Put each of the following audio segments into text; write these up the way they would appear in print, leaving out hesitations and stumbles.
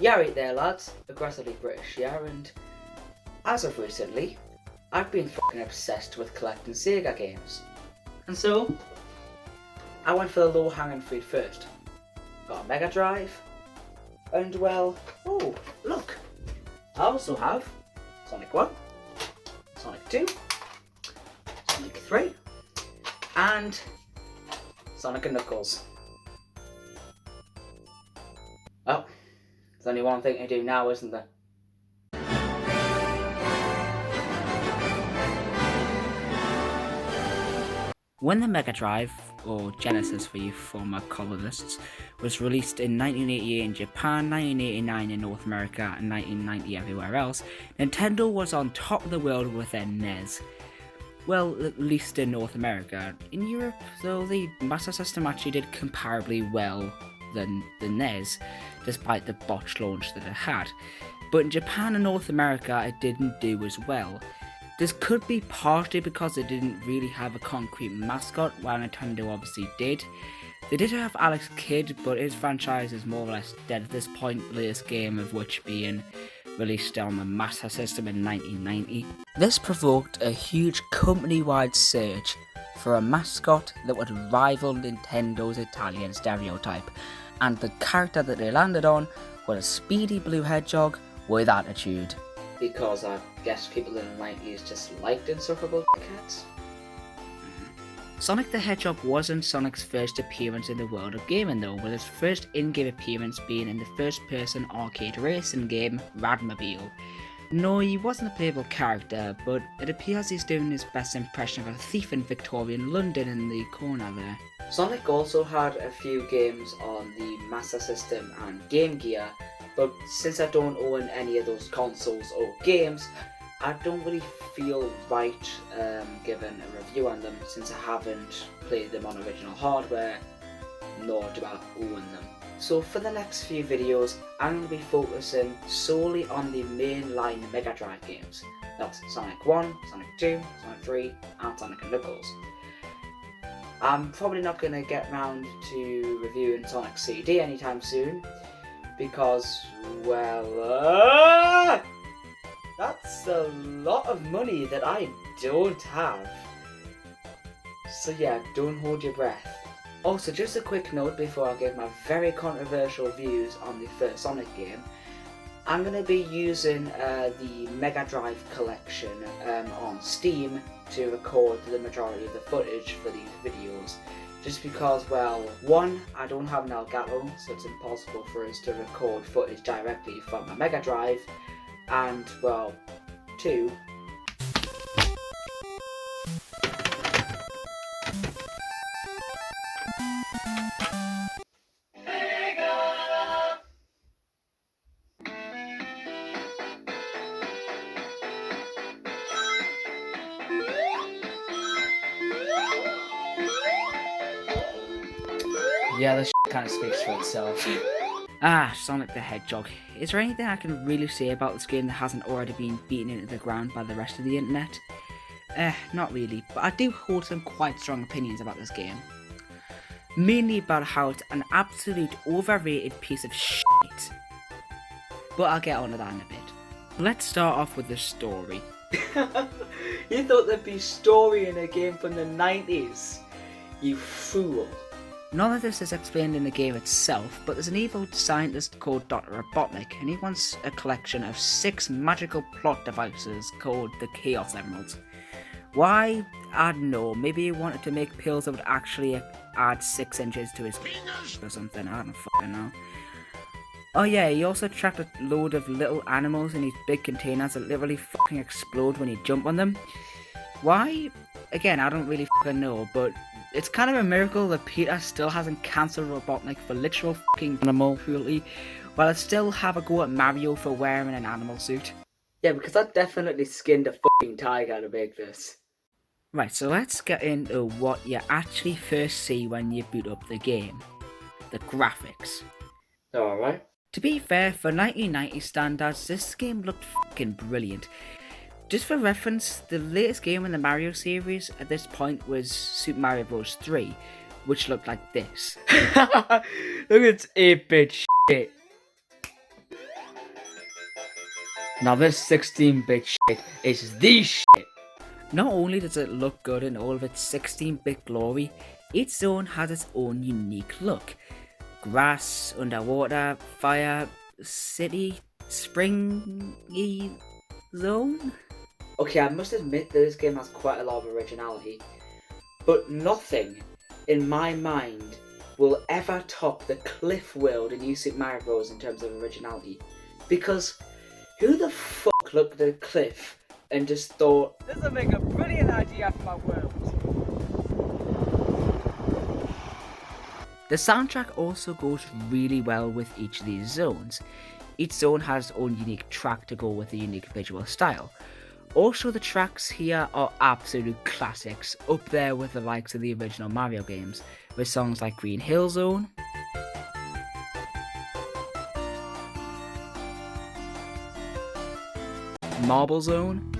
Yeah, right there, lads. Aggressively British, yeah, and as of recently, I've been fucking obsessed with collecting Sega games. And so, I went for the low-hanging fruit first. Got a Mega Drive, and well, oh, look. I also have Sonic 1, Sonic 2, Sonic 3, and Sonic and Knuckles. Well, there's only one thing to do now, isn't there? When the Mega Drive, or Genesis for you former colonists, was released in 1988 in Japan, 1989 in North America, and 1990 everywhere else, Nintendo was on top of the world with their NES. Well, at least in North America. In Europe, though, the Master System actually did comparably well than the NES, despite the botched launch that it had. But in Japan and North America, it didn't do as well. This could be partially because it didn't really have a concrete mascot, while Nintendo obviously did. They did have Alex Kidd, but his franchise is more or less dead at this point, the latest game of which being released on the Master System in 1990. This provoked a huge company-wide search for a mascot that would rival Nintendo's Italian stereotype, and the character that they landed on was a speedy blue hedgehog with attitude. Because I guess people in the 90s just liked insufferable cats. Sonic the Hedgehog wasn't Sonic's first appearance in the world of gaming though, with his first in-game appearance being in the first-person arcade racing game Radmobile. No, he wasn't a playable character, but it appears he's doing his best impression of a thief in Victorian London in the corner there. Sonic also had a few games on the Master System and Game Gear, but since I don't own any of those consoles or games, I don't really feel right giving a review on them since I haven't played them on original hardware, nor do I own them. So for the next few videos, I'm going to be focusing solely on the mainline Mega Drive games. That's Sonic 1, Sonic 2, Sonic 3, and Sonic and Knuckles. I'm probably not going to get round to reviewing Sonic CD anytime soon, because, well, that's a lot of money that I don't have. So yeah, don't hold your breath. Also, just a quick note before I give my very controversial views on the first Sonic game. I'm going to be using the Mega Drive collection on Steam to record the majority of the footage for these videos. Just because, well, one, I don't have an Elgato, so it's impossible for us to record footage directly from a Mega Drive, and, well, two, yeah, this kind of speaks for itself. Sonic the Hedgehog. Is there anything I can really say about this game that hasn't already been beaten into the ground by the rest of the internet? Not really, but I do hold some quite strong opinions about this game. Mainly about how it's an absolute overrated piece of shit. But I'll get onto that in a bit. Let's start off with the story. You thought there'd be story in a game from the 90s? You fool. None of this is explained in the game itself, but there's an evil scientist called Dr. Robotnik, and he wants a collection of 6 magical plot devices called the Chaos Emeralds. Why? I don't know, maybe he wanted to make pills that would actually add 6 inches to his penis or something, I don't fucking know. Oh yeah, he also tracked a load of little animals in these big containers that literally fucking explode when you jump on them. Why? Again, I don't really fucking know, but it's kind of a miracle that Peter still hasn't cancelled Robotnik for literal fucking animal cruelty, while I still have a go at Mario for wearing an animal suit. Yeah, because I definitely skinned a fucking tiger to make this. Right, so let's get into what you actually first see when you boot up the game. The graphics. Alright. To be fair, for 1990 standards, this game looked fucking brilliant. Just for reference, the latest game in the Mario series at this point was Super Mario Bros. 3, which looked like this. Look at its 8-bit shit. Now this 16-bit shit is the shit. Not only does it look good in all of its 16-bit glory, each zone has its own unique look. Grass, underwater, fire, city, springy zone? Okay, I must admit that this game has quite a lot of originality, but nothing, in my mind, will ever top the cliff world in New Super Mario Bros. In terms of originality. Because who the fuck looked at a cliff and just thought, "This will make a brilliant idea for my world"? The soundtrack also goes really well with each of these zones. Each zone has its own unique track to go with a unique visual style. Also, the tracks here are absolute classics, up there with the likes of the original Mario games, with songs like Green Hill Zone, Marble Zone,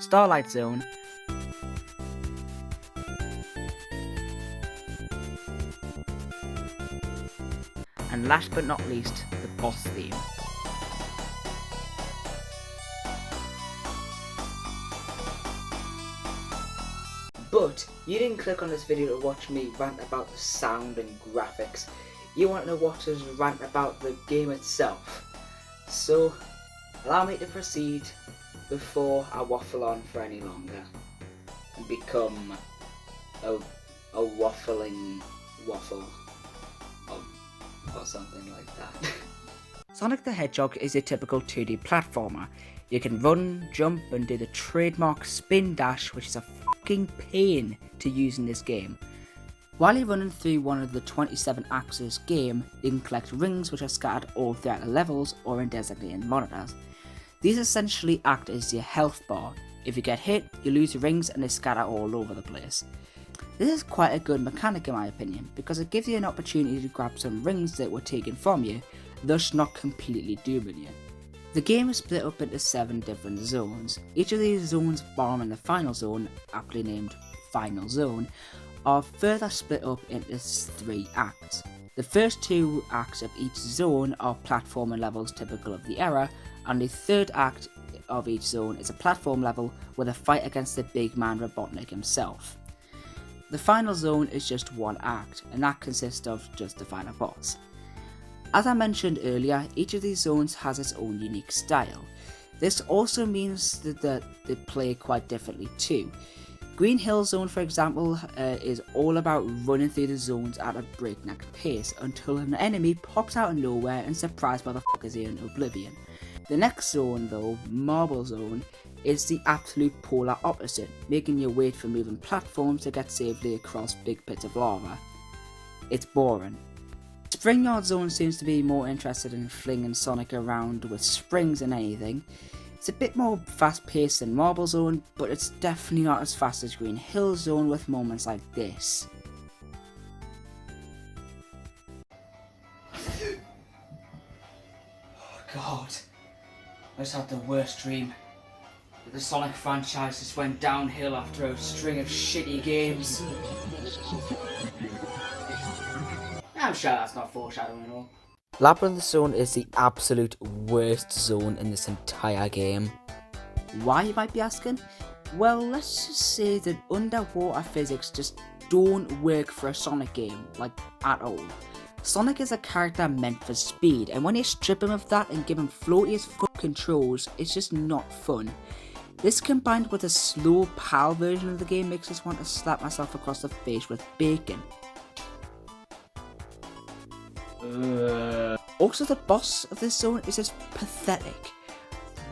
Starlight Zone, and last but not least, the boss theme. But you didn't click on this video to watch me rant about the sound and graphics. You want to watch us rant about the game itself. So, allow me to proceed before I waffle on for any longer and become a waffling waffle or something like that. Sonic the Hedgehog is a typical 2D platformer. You can run, jump and do the trademark spin dash, which is a fucking pain to use in this game. While you're running through one of the 27 acts of this game, you can collect rings which are scattered all throughout the levels or in designated monitors. These essentially act as your health bar. If you get hit, you lose your rings and they scatter all over the place. This is quite a good mechanic in my opinion, because it gives you an opportunity to grab some rings that were taken from you, thus not completely dooming you. The game is split up into 7 different zones. Each of these zones, barring the final zone, aptly named Final Zone, are further split up into 3 acts. The first 2 acts of each zone are platforming levels typical of the era, and the third act of each zone is a platform level with a fight against the big man Robotnik himself. The final zone is just 1 act, and that consists of just the final boss. As I mentioned earlier, each of these zones has its own unique style. This also means that they play quite differently too. Green Hill Zone, for example, is all about running through the zones at a breakneck pace until an enemy pops out of nowhere and surprised by the fuck is he in oblivion. The next zone though, Marble Zone, is the absolute polar opposite, making you wait for moving platforms to get safely across big pits of lava. It's boring. Springyard Zone seems to be more interested in flinging Sonic around with springs than anything. It's a bit more fast paced than Marble Zone, but it's definitely not as fast as Green Hill Zone with moments like this. Oh god, I just had the worst dream. The Sonic franchise just went downhill after a string of shitty games. I'm sure that's not foreshadowing at all. Labyrinth Zone is the absolute worst zone in this entire game. Why, you might be asking? Well, let's just say that underwater physics just don't work for a Sonic game, like, at all. Sonic is a character meant for speed, and when you strip him of that and give him floaty as fuck controls, it's just not fun. This combined with a slow PAL version of the game makes us want to slap myself across the face with bacon. Also, the boss of this zone is just pathetic.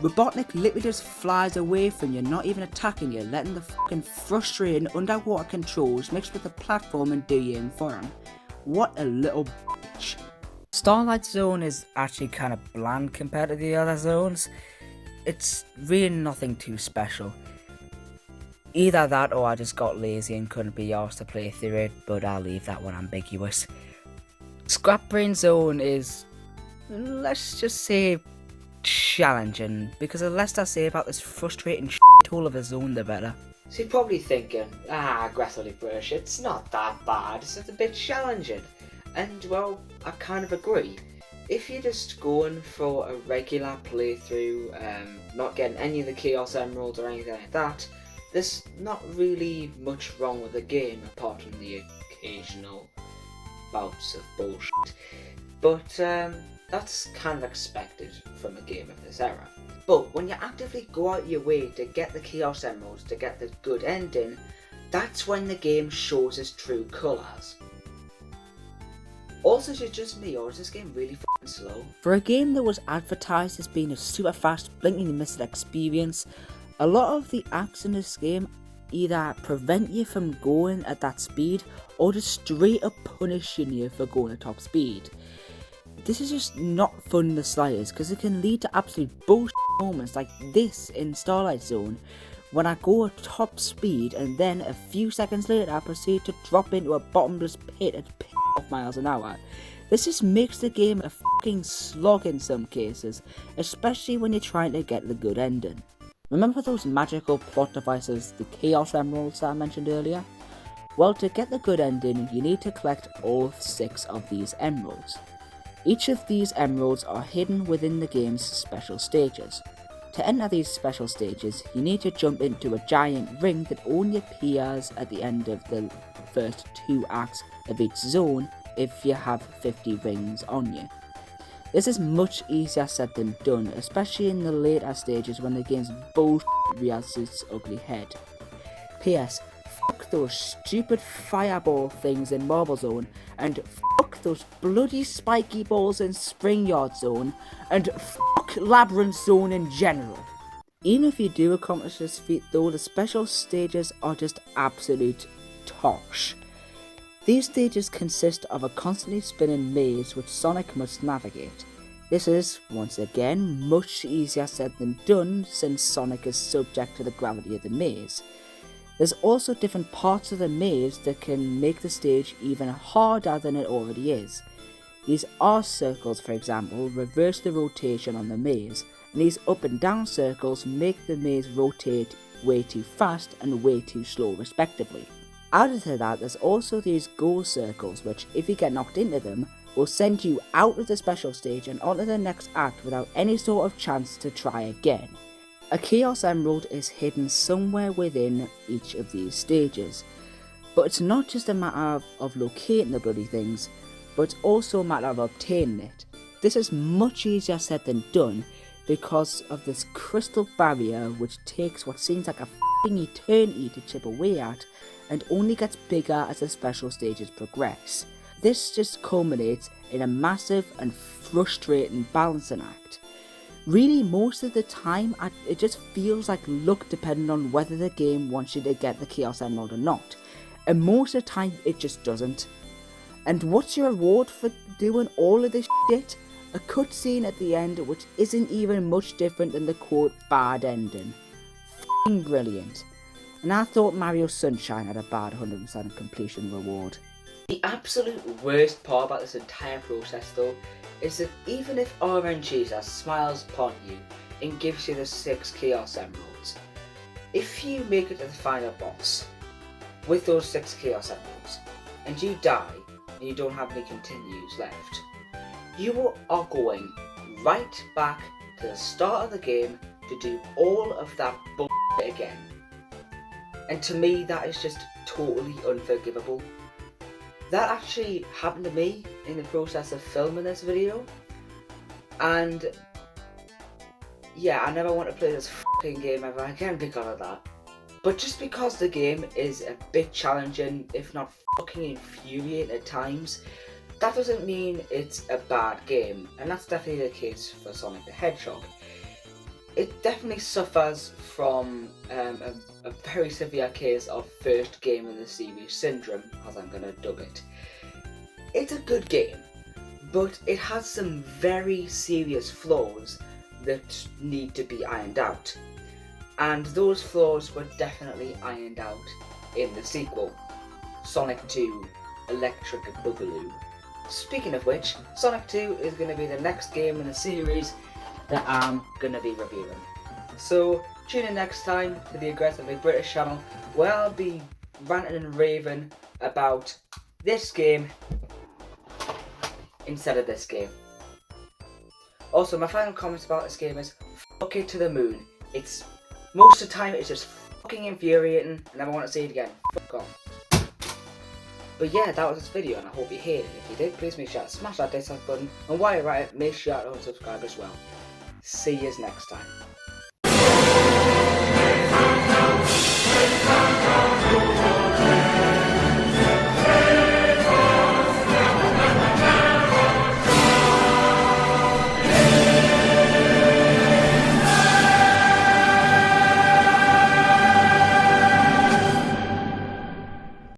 Robotnik literally just flies away from you, not even attacking you, letting the fucking frustrating underwater controls mixed with the platforming do you in for him. What a little bitch. Starlight Zone is actually kind of bland compared to the other zones. It's really nothing too special. Either that or I just got lazy and couldn't be asked to play through it, but I'll leave that one ambiguous. Scrap Brain Zone is, let's just say, challenging, because the less I say about this frustrating shithole of a zone the better. So you're probably thinking, aggressively British, it's not that bad, it's just a bit challenging. And well, I kind of agree. If you're just going for a regular playthrough, not getting any of the Chaos Emeralds or anything like that, there's not really much wrong with the game apart from the occasional bouts of bullshit. But that's kind of expected from a game of this era. But when you actively go out your way to get the Chaos Emeralds, to get the good ending, that's when the game shows its true colours. Also, is it just me, or is this game really f***ing slow? For a game that was advertised as being a super fast, blinkingly missed experience, a lot of the acts in this game either prevent you from going at that speed, or just straight up punishing you for going at top speed. This is just not fun in the slightest, because it can lead to absolute bullshit moments like this in Starlight Zone, when I go at top speed and then a few seconds later I proceed to drop into a bottomless pit at miles an hour. This just makes the game a fucking slog in some cases, especially when you're trying to get the good ending. Remember those magical plot devices, the Chaos Emeralds that I mentioned earlier? Well, to get the good ending, you need to collect all 6 of these emeralds. Each of these emeralds are hidden within the game's special stages. To enter these special stages, you need to jump into a giant ring that only appears at the end of the first 2 acts of each zone if you have 50 rings on you. This is much easier said than done, especially in the later stages when the game's bullshit rears its ugly head. P.S. Fuck those stupid fireball things in Marble Zone, and fuck those bloody spiky balls in Spring Yard Zone, and fuck Labyrinth Zone in general. Even if you do accomplish this feat though, the special stages are just absolute tosh. These stages consist of a constantly spinning maze which Sonic must navigate. This is, once again, much easier said than done since Sonic is subject to the gravity of the maze. There's also different parts of the maze that can make the stage even harder than it already is. These R circles, for example, reverse the rotation on the maze, and these up and down circles make the maze rotate way too fast and way too slow respectively. Added to that, there's also these goal circles which, if you get knocked into them, will send you out of the special stage and onto the next act without any sort of chance to try again. A Chaos Emerald is hidden somewhere within each of these stages, but it's not just a matter of locating the bloody things, but it's also a matter of obtaining it. This is much easier said than done because of this crystal barrier which takes what seems like a f***ing eternity to chip away at and only gets bigger as the special stages progress. This just culminates in a massive and frustrating balancing act. Really, most of the time, it just feels like luck depending on whether the game wants you to get the Chaos Emerald or not. And most of the time, it just doesn't. And what's your reward for doing all of this shit? A cutscene at the end which isn't even much different than the quote bad ending. F***ing brilliant. And I thought Mario Sunshine had a bad 100% completion reward. The absolute worst part about this entire process though is that even if RNG smiles upon you and gives you the 6 Chaos Emeralds, if you make it to the final boss with those 6 Chaos Emeralds and you die and you don't have any continues left, you are going right back to the start of the game to do all of that bullshit again. And to me that is just totally unforgivable. That actually happened to me in the process of filming this video, and yeah, I never want to play this f***ing game ever again because of that. But just because the game is a bit challenging, if not fucking infuriating at times, that doesn't mean it's a bad game, and that's definitely the case for Sonic the Hedgehog. It definitely suffers from a very severe case of first game in the series syndrome, as I'm going to dub it. It's a good game, but it has some very serious flaws that need to be ironed out. And those flaws were definitely ironed out in the sequel, Sonic 2 Electric Boogaloo. Speaking of which, Sonic 2 is going to be the next game in the series that I'm going to be reviewing. So Tune in next time to the Aggressively British channel, where I'll be ranting and raving about this game instead of this game. Also, my final comments about this game is fuck it to the moon. It's most of the time it's just fucking infuriating. I never want to see it again. Fuck off. But yeah, that was this video, and I hope you hated it. If you did, please make sure to smash that dislike button, and while you're at it, make sure to subscribe as well. See yous next time.